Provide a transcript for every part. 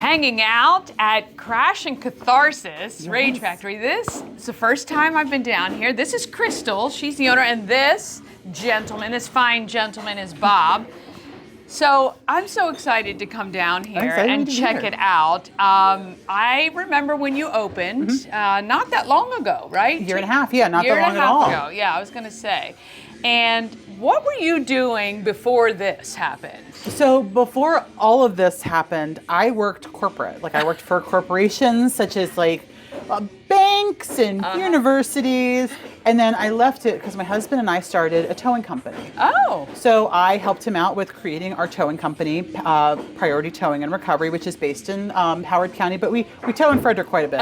Hanging out at Crash and Catharsis Rage Factory. This is the first time I've been down here. This is Crystal, she's the owner, and this gentleman, this fine gentleman is Bob. So I'm so excited to come down here and check it out. I remember when you opened, not that long ago, right? Year and a half, yeah, not that long at all. Ago. Yeah, I was gonna say. And what were you doing before this happened? So before all of this happened, I worked corporate. Like I worked for corporations such as like banks and universities. And then I left it because my husband and I started a towing company. Oh. So I helped him out with creating our towing company, Priority Towing and Recovery, which is based in Howard County, but we tow in Frederick quite a bit.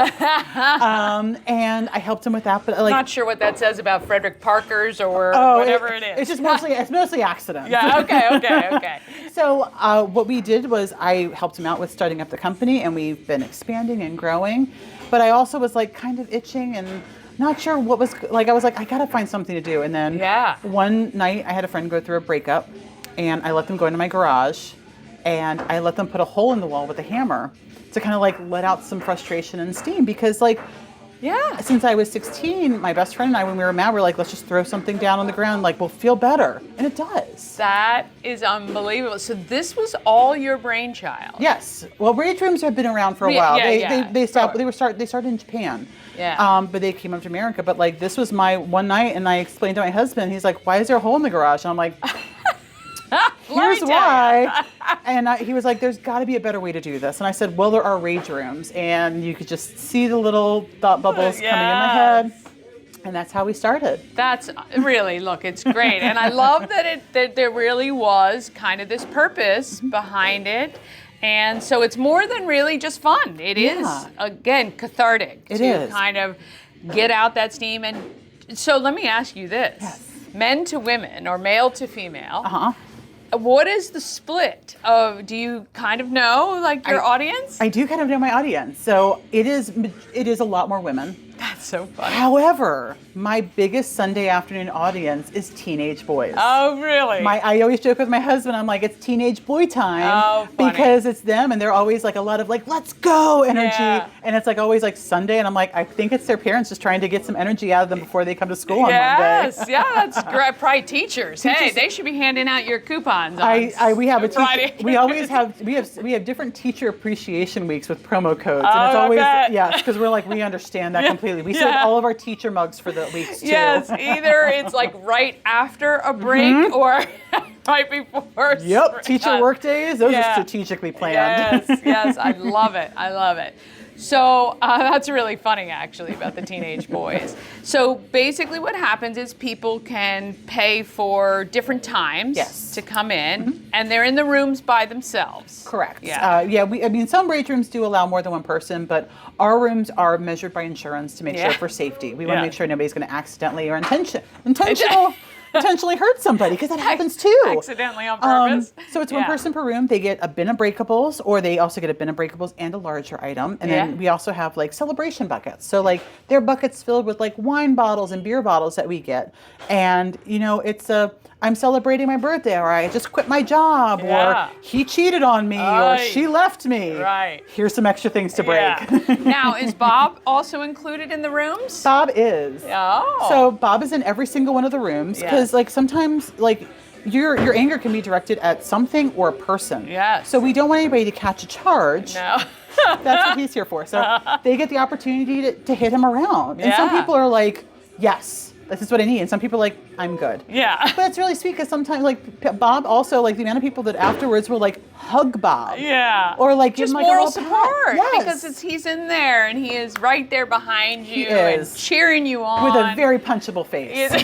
And I helped him with that. But like, not sure what that says about Frederick Parkers or whatever it is. It's just mostly accidents. Yeah. Okay. So what we did was I helped him out with starting up the company, and we've been expanding and growing. But I also was like kind of itching and not sure what was like. I was like, I gotta find something to do. And then one night I had a friend go through a breakup, and I let them go into my garage, and I let them put a hole in the wall with a hammer to kind of like let out some frustration and steam, because like, since I was 16, my best friend and I, when we were mad, we were like, let's just throw something down on the ground, like we'll feel better. And it does. That is unbelievable. So this was all your brainchild? Yes. Well, rage rooms have been around for a while. They started in Japan. Yeah. But they came up to America. But like, this was my one night, and I explained to my husband, he's like, why is there a hole in the garage? And I'm like, here's why. And he was like, there's got to be a better way to do this. And I said, well, there are rage rooms, and you could just see the little thought bubbles coming in my head. And that's how we started. That's really, look, it's great. And I love that there really was kind of this purpose behind it. And so it's more than really just fun. It is, again, cathartic to kind of get out that steam. And so let me ask you this. Yes. Men to women or male to female. What is the split of, do you kind of know like your audience? I do kind of know my audience. So it is a lot more women. That's so funny. However, my biggest Sunday afternoon audience is teenage boys. Oh, really? I always joke with my husband, I'm like, it's teenage boy time. Oh, funny. Because it's them, and they're always like a lot of like, let's go energy. Yeah. And it's like always like Sunday, and I'm like, I think it's their parents just trying to get some energy out of them before they come to school on Monday. Yes, yeah, that's great. Probably teachers. Hey, they should be handing out your coupons. We have a Friday. We always have different teacher appreciation weeks with promo codes, and it's always because we're like, we understand that completely. We save all of our teacher mugs for the weeks too. Yes, either it's like right after a break or right before. Yep, teacher work days, those are strategically planned. Yes, I love it. So that's really funny, actually, about the teenage boys. So basically what happens is people can pay for different times to come in, and they're in the rooms by themselves. Correct. Yeah. Some rage rooms do allow more than one person, but our rooms are measured by insurance to make sure for safety. We want to make sure nobody's going to accidentally or intentionally hurt somebody, because that happens too. Accidentally on purpose. So it's one person per room. They get a bin of breakables, or they also get a bin of breakables and a larger item. And then we also have like celebration buckets. So like they're buckets filled with like wine bottles and beer bottles that we get. And it's I'm celebrating my birthday, or I just quit my job, or he cheated on me, or she left me. Right. Here's some extra things to break. Yeah. Now, is Bob also included in the rooms? Bob is. Oh. So Bob is in every single one of the rooms, because like sometimes like your anger can be directed at something or a person. Yes. So we don't want anybody to catch a charge. No. That's what he's here for. So they get the opportunity to hit him around. And some people are like, yes, this is what I need. And some people are like, I'm good. Yeah. But it's really sweet, because sometimes like Bob also, like the amount of people that afterwards will like hug Bob. Yeah. Or like just give him like moral a support. Yes. Because he's in there and he is right there behind you and cheering you on. With a very punchable face. And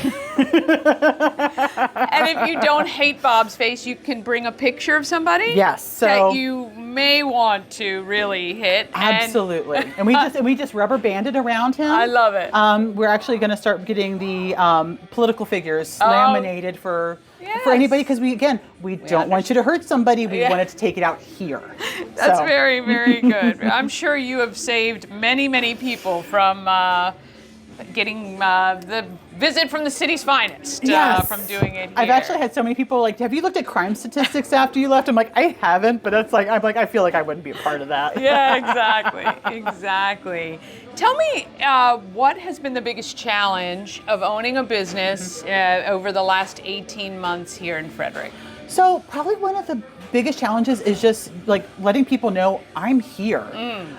if you don't hate Bob's face, you can bring a picture of somebody. Yes. So that you may want to really hit. Absolutely. And we just rubber banded around him. I love it. We're actually going to start getting the political figures laminated for anybody, because we don't want you to hurt somebody. We wanted to take it out here. That's very, very good. I'm sure you have saved many, many people from getting the visit from the city's finest Yes. from doing it here. I've actually had so many people like, have you looked at crime statistics after you left? I'm like, I haven't, but that's like, I feel like I wouldn't be a part of that. Yeah, exactly. Tell me, what has been the biggest challenge of owning a business over the last 18 months here in Frederick? So probably one of the biggest challenges is just like letting people know I'm here.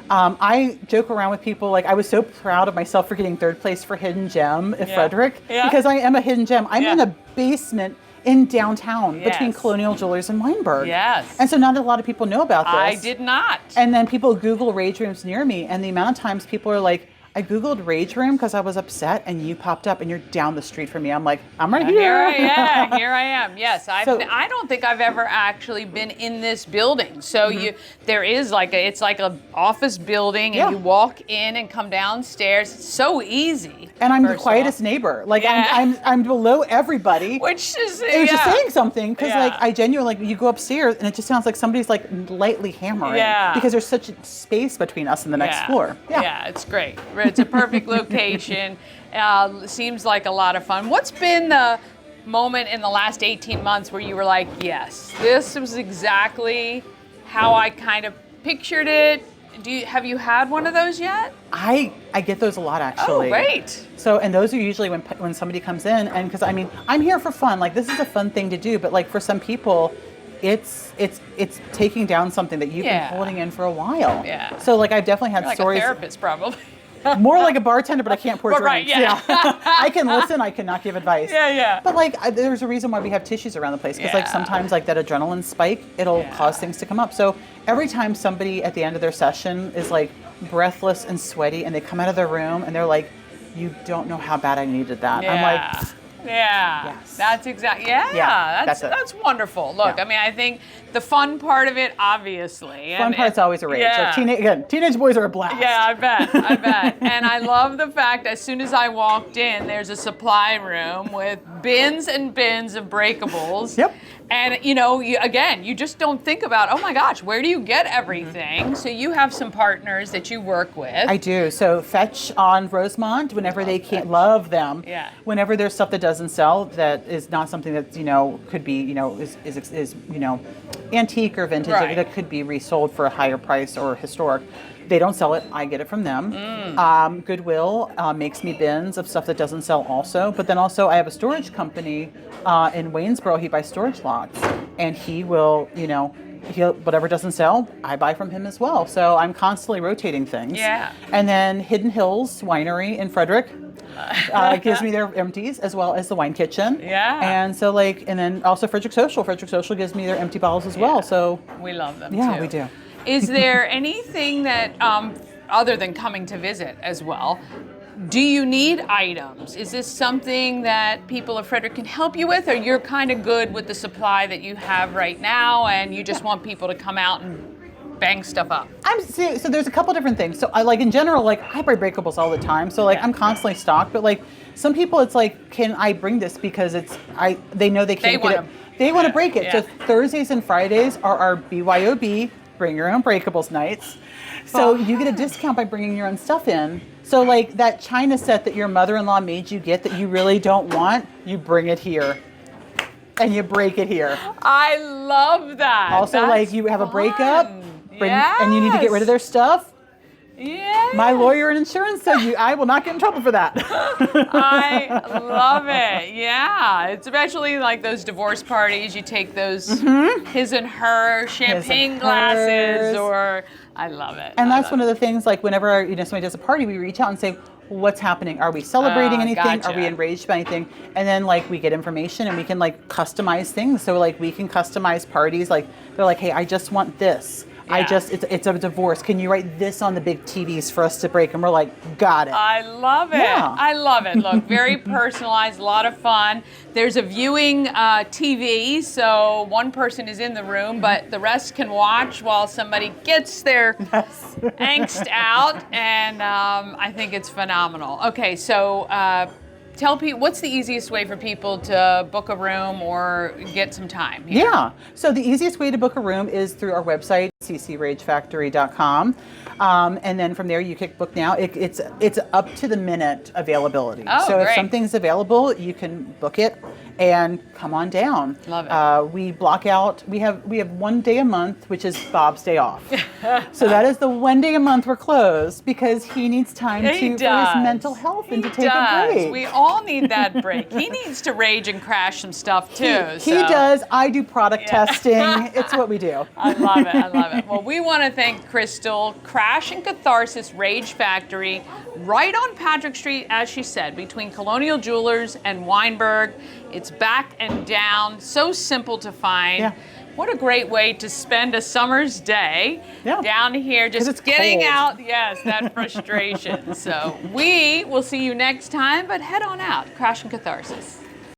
I joke around with people, like I was so proud of myself for getting third place for Hidden Gem at Frederick, because I am a hidden gem. I'm in a basement in downtown between Colonial Jewelers and Weinberg. Yes. And so not a lot of people know about this. I did not. And then people Google rage rooms near me, and the amount of times people are like, I Googled rage room because I was upset and you popped up and you're down the street from me. I'm like, I'm right here. Here I am. Yes, I don't think I've ever actually been in this building. So there is it's like a office building, and you walk in and come downstairs. It's so easy. And I'm the quietest neighbor. Like I'm below everybody. Which is It's just saying something, because like I genuinely, like, you go upstairs and it just sounds like somebody's like lightly hammering, because there's such a space between us and the next floor. Yeah, it's great. It's a perfect location. Seems like a lot of fun. What's been the moment in the last 18 months where you were like, yes, this was exactly how I kind of pictured it? Have you had one of those yet? I get those a lot, actually. Oh, great. So, and those are usually when somebody comes in, and because I mean, I'm here for fun. Like, this is a fun thing to do, but like for some people, it's taking down something that you've been holding in for a while. Yeah. So like I've definitely had You're like stories. a therapist, probably. More like a bartender, but I can't pour drinks. Right, yeah. I can listen, I cannot give advice. Yeah. But like, there's a reason why we have tissues around the place, because like sometimes like that adrenaline spike, it'll cause things to come up. So every time somebody at the end of their session is like breathless and sweaty, and they come out of their room and they're like, you don't know how bad I needed that. I'm like, yes. That's exactly, that's wonderful. Look, I mean, I think the fun part of it, obviously. Fun part's always a rage. Like teenage boys are a blast. Yeah, I bet. And I love the fact, as soon as I walked in, there's a supply room with bins and bins of breakables. Yep. And you just don't think about, oh my gosh, where do you get everything? So you have some partners that you work with. I do. So Fetch on Rosemont, whenever they can't, love them. Yeah. Whenever there's stuff that doesn't sell, that is not something that could be is antique or vintage, that could be resold for a higher price or historic. They don't sell it. I get it from them. Goodwill makes me bins of stuff that doesn't sell also. But then also I have a storage company in Waynesboro. He buys storage lots, and he will, whatever doesn't sell, I buy from him as well. So I'm constantly rotating things. Yeah. And then Hidden Hills Winery in Frederick gives me their empties, as well as the wine kitchen. Yeah. And so and then also Frederick Social. Frederick Social gives me their empty bottles as well. So we love them too. Yeah, we do. Is there anything that, other than coming to visit as well, do you need items? Is this something that people of Frederick can help you with, or you're kind of good with the supply that you have right now and you just want people to come out and bang stuff up? So there's a couple different things. So I in general, I buy breakables all the time. So I'm constantly stocked, but some people it's like, can I bring this because they know they can't get it. They want to break it. Yeah. So Thursdays and Fridays are our BYOB, bring your own breakables nights. So you get a discount by bringing your own stuff in. So that china set that your mother-in-law made you get that you really don't want, you bring it here. And you break it here. I love that. Also, you have a breakup, and you need to get rid of their stuff. Yeah. My lawyer and insurance said I will not get in trouble for that. I love it. Yeah. It's especially like those divorce parties. You take those his and her champagne glasses, or I love it. And that's one of the things, whenever somebody does a party, we reach out and say, what's happening? Are we celebrating anything? Gotcha. Are we enraged by anything? And then we get information and we can customize things. So we can customize parties. They're like, hey, I just want this. Yeah. It's a divorce. Can you write this on the big TVs for us to break? And we're like, got it. I love it. Yeah. I love it. Look, very personalized, a lot of fun. There's a viewing TV, so one person is in the room, but the rest can watch while somebody gets their angst out, and I think it's phenomenal. Okay, so tell people, what's the easiest way for people to book a room or get some time here? Yeah. So the easiest way to book a room is through our website, ccragefactory.com. And then from there you can book now. It's up to the minute availability. Oh, so great. if something's available, you can book it and come on down. Love it. We block out, we have 1 day a month, which is Bob's day off. So that is the 1 day a month we're closed because he needs time for his mental health and to take a break. We all need that break. He needs to rage and crash some stuff too. He does. I do product testing. It's what we do. I love it. I love it. Well, we want to thank Crystal, Crash and Catharsis Rage Factory, right on Patrick Street, as she said, between Colonial Jewelers and Weinberg. It's back and down, so simple to find. Yeah. What a great way to spend a summer's day down here, just getting cold. out, that frustration. So we will see you next time, but head on out, Crash and Catharsis.